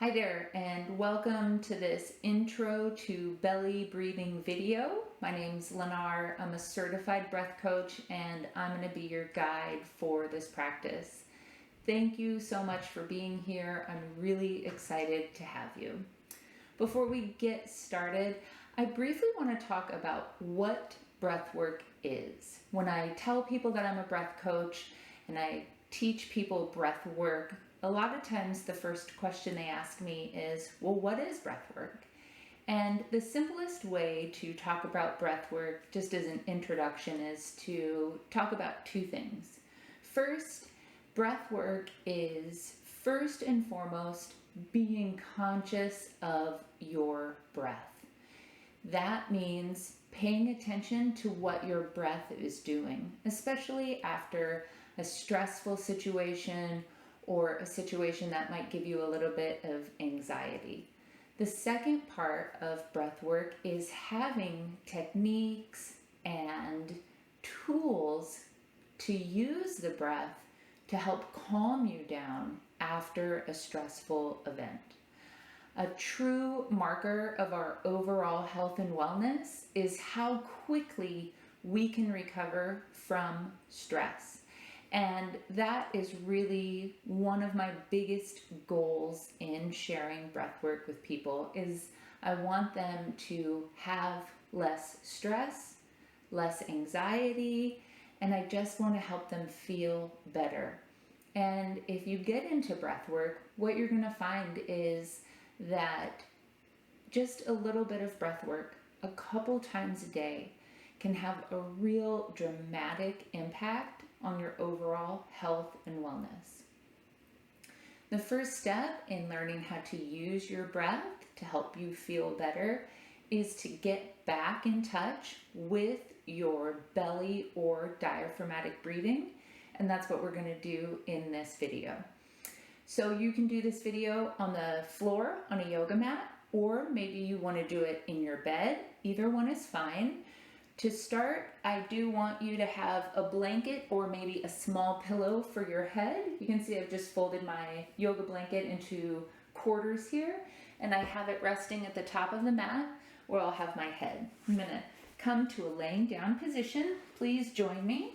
Hi there, and welcome to this intro to belly breathing video. My name's Lennar. I'm a certified breath coach, and I'm going to be your guide for this practice. Thank you so much for being here. I'm really excited to have you. Before we get started, I briefly want to talk about what breath work is. When I tell people that I'm a breath coach and I teach people breath work, a lot of times the first question they ask me is, well, what is breath work? And the simplest way to talk about breath work, just as an introduction, is to talk about two things. First, breath work is first and foremost being conscious of your breath. That means paying attention to what your breath is doing, especially after a stressful situation or a situation that might give you a little bit of anxiety. The second part of breath work is having techniques and tools to use the breath to help calm you down after a stressful event. A true marker of our overall health and wellness is how quickly we can recover from stress. And that is really one of my biggest goals in sharing breathwork with people is I want them to have less stress, less anxiety, and I just want to help them feel better. And if you get into breathwork, what you're going to find is that just a little bit of breathwork a couple times a day can have a real dramatic impact on your overall health and wellness. The first step in learning how to use your breath to help you feel better is to get back in touch with your belly or diaphragmatic breathing, and that's what we're going to do in this video. So you can do this video on the floor on a yoga mat, or maybe you want to do it in your bed. Either one is fine. To start, I do want you to have a blanket or maybe a small pillow for your head. You can see I've just folded my yoga blanket into quarters here, and I have it resting at the top of the mat where I'll have my head. I'm going to come to a laying down position. Please join me.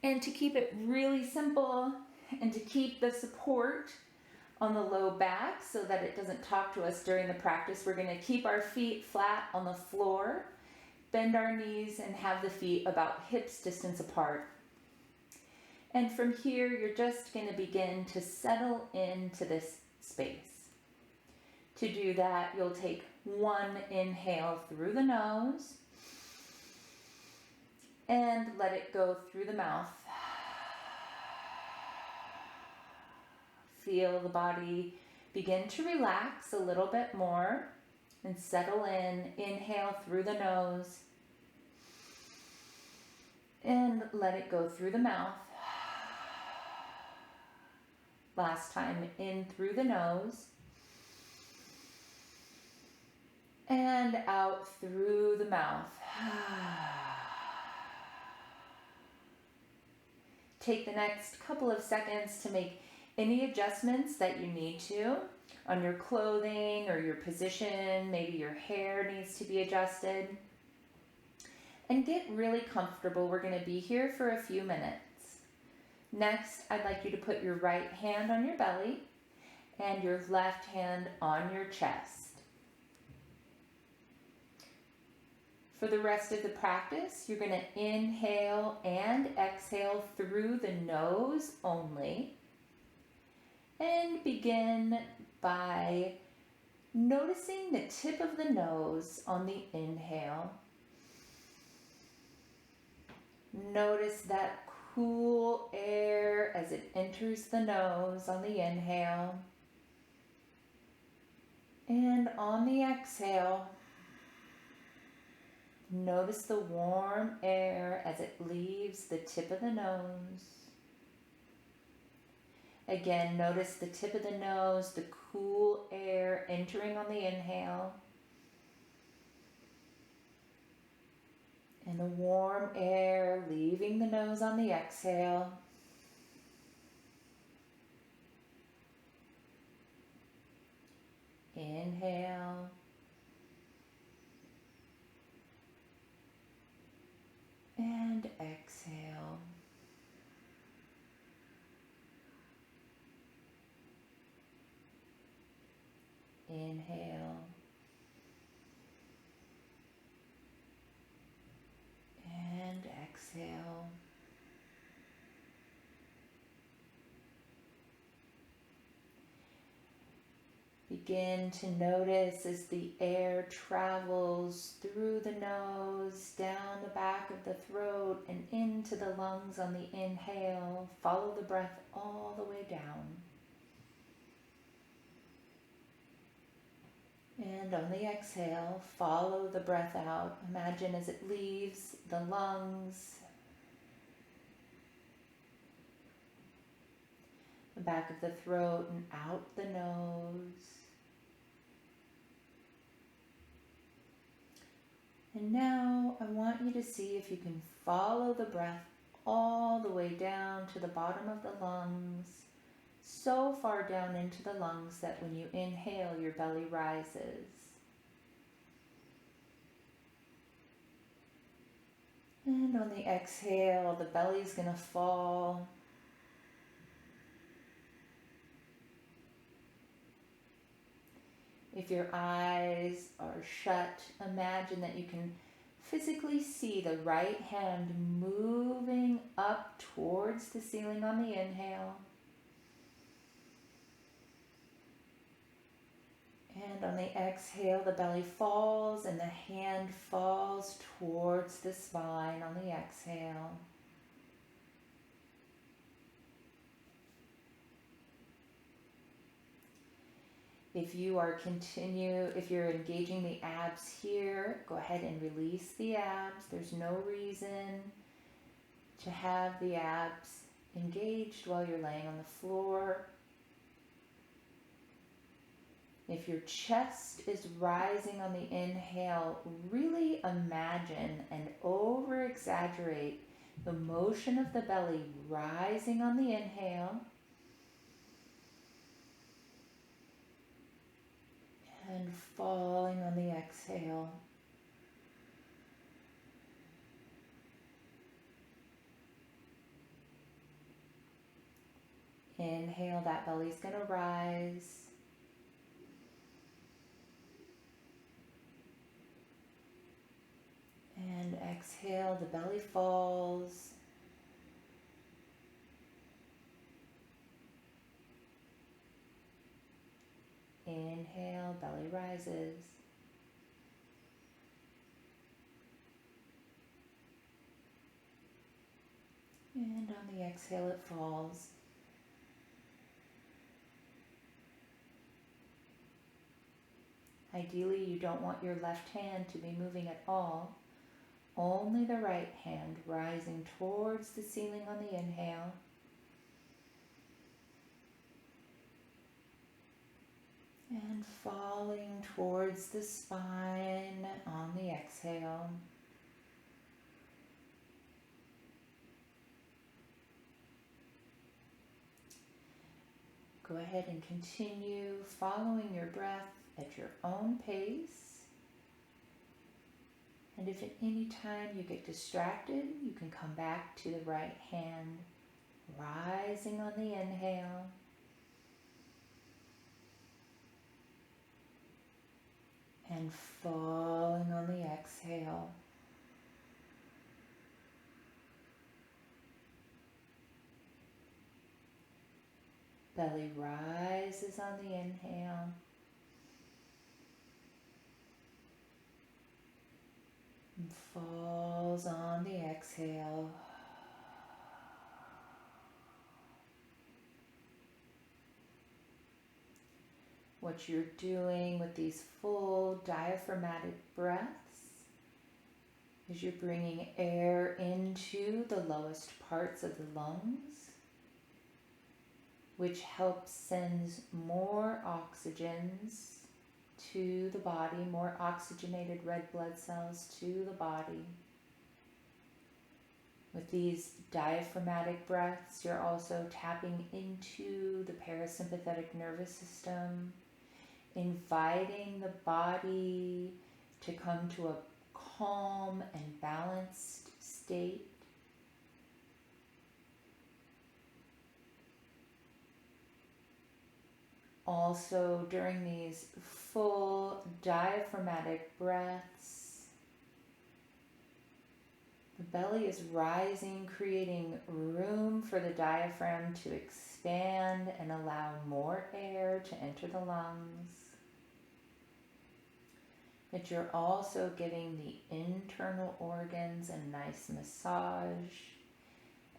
And to keep it really simple and to keep the support on the low back so that it doesn't talk to us during the practice, we're going to keep our feet flat on the floor, bend our knees, and have the feet about hips distance apart. And from here, you're just going to begin to settle into this space. To do that, you'll take one inhale through the nose and let it go through the mouth. Feel the body begin to relax a little bit more and settle in. Inhale through the nose and let it go through the mouth. Last time, in through the nose and out through the mouth. Take the next couple of seconds to make any adjustments that you need to on your clothing or your position. Maybe your hair needs to be adjusted. And get really comfortable. We're going to be here for a few minutes. Next, I'd like you to put your right hand on your belly and your left hand on your chest. For the rest of the practice, you're going to inhale and exhale through the nose only. And begin by noticing the tip of the nose on the inhale. Notice that cool air as it enters the nose on the inhale. And on the exhale, notice the warm air as it leaves the tip of the nose. Again, notice the tip of the nose, the cool air entering on the inhale, and the warm air leaving the nose on the exhale. Inhale. And exhale. Inhale. And exhale. Begin to notice as the air travels through the nose, down the back of the throat, and into the lungs on the inhale. Follow the breath all the way down. And on the exhale, follow the breath out. Imagine as it leaves the lungs, the back of the throat, and out the nose. And now I want you to see if you can follow the breath all the way down to the bottom of the lungs, so far down into the lungs that when you inhale, your belly rises. And on the exhale, the belly's going to fall. If your eyes are shut, imagine that you can physically see the right hand moving up towards the ceiling on the inhale. And on the exhale, the belly falls and the hand falls towards the spine on the exhale. If you're engaging the abs here, go ahead and release the abs. There's no reason to have the abs engaged while you're laying on the floor. If your chest is rising on the inhale, really imagine and over-exaggerate the motion of the belly rising on the inhale and falling on the exhale. Inhale, that belly's going to rise. And exhale, the belly falls. Inhale, belly rises. And on the exhale, it falls. Ideally, you don't want your left hand to be moving at all. Only the right hand rising towards the ceiling on the inhale. And falling towards the spine on the exhale. Go ahead and continue following your breath at your own pace. And if at any time you get distracted, you can come back to the right hand, rising on the inhale. And falling on the exhale. Belly rises on the inhale. And falls on the exhale. What you're doing with these full diaphragmatic breaths is you're bringing air into the lowest parts of the lungs, which helps sends more oxygens to the body, more oxygenated red blood cells to the body. With these diaphragmatic breaths, you're also tapping into the parasympathetic nervous system, inviting the body to come to a calm and balanced state. Also, during these full diaphragmatic breaths, the belly is rising, creating room for the diaphragm to expand and allow more air to enter the lungs. But you're also giving the internal organs a nice massage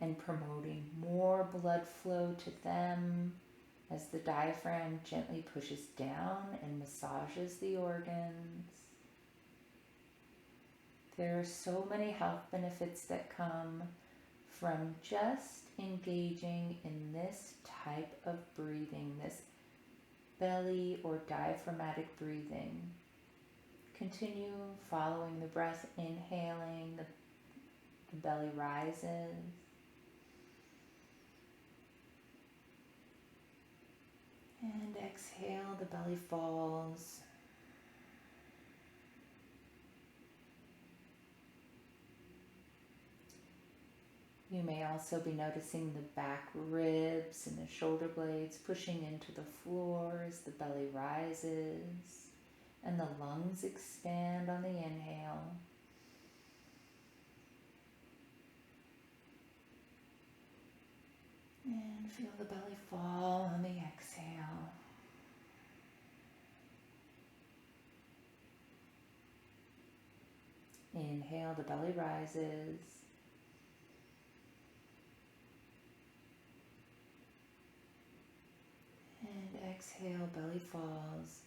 and promoting more blood flow to them as the diaphragm gently pushes down and massages the organs. There are so many health benefits that come from just engaging in this type of breathing, this belly or diaphragmatic breathing. Continue following the breath, inhaling, the belly rises. And exhale, the belly falls. You may also be noticing the back ribs and the shoulder blades pushing into the floor as the belly rises and the lungs expand on the inhale. And feel the belly fall on the exhale. Inhale, the belly rises. And exhale, belly falls.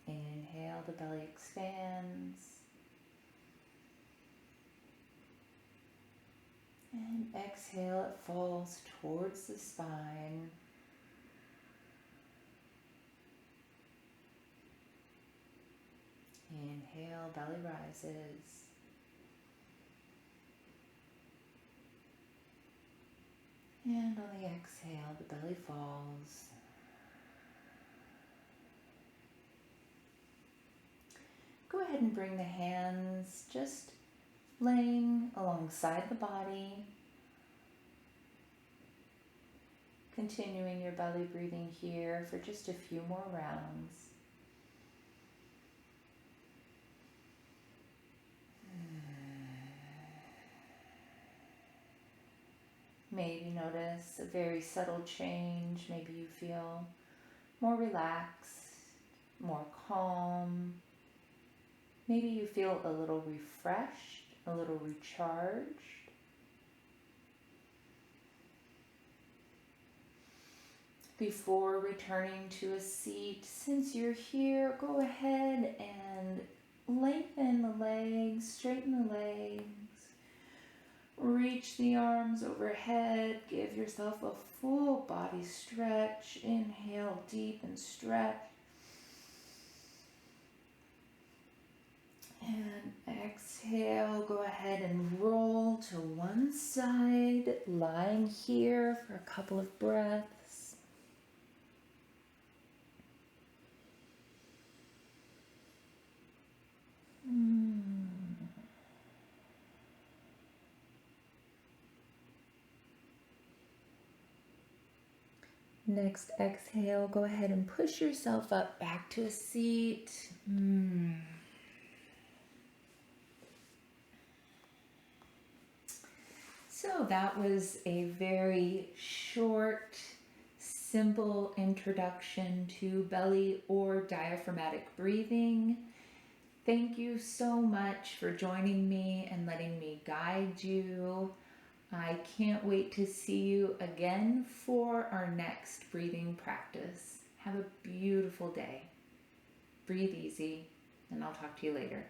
Inhale, the belly expands. And exhale, it falls towards the spine. Inhale, belly rises. And on the exhale, the belly falls. Go ahead and bring the hands just laying alongside the body. Continuing your belly breathing here for just a few more rounds. Maybe notice a very subtle change. Maybe you feel more relaxed, more calm. Maybe you feel a little refreshed, a little recharged. Before returning to a seat, since you're here, go ahead and lengthen the legs, straighten the legs. Reach the arms overhead. Give yourself a full body stretch. Inhale deep and stretch. And exhale, go ahead and roll to one side, lying here for a couple of breaths. Next exhale, go ahead and push yourself up back to a seat. So that was a very short, simple introduction to belly or diaphragmatic breathing. Thank you so much for joining me and letting me guide you. I can't wait to see you again for our next breathing practice. Have a beautiful day. Breathe easy, and I'll talk to you later.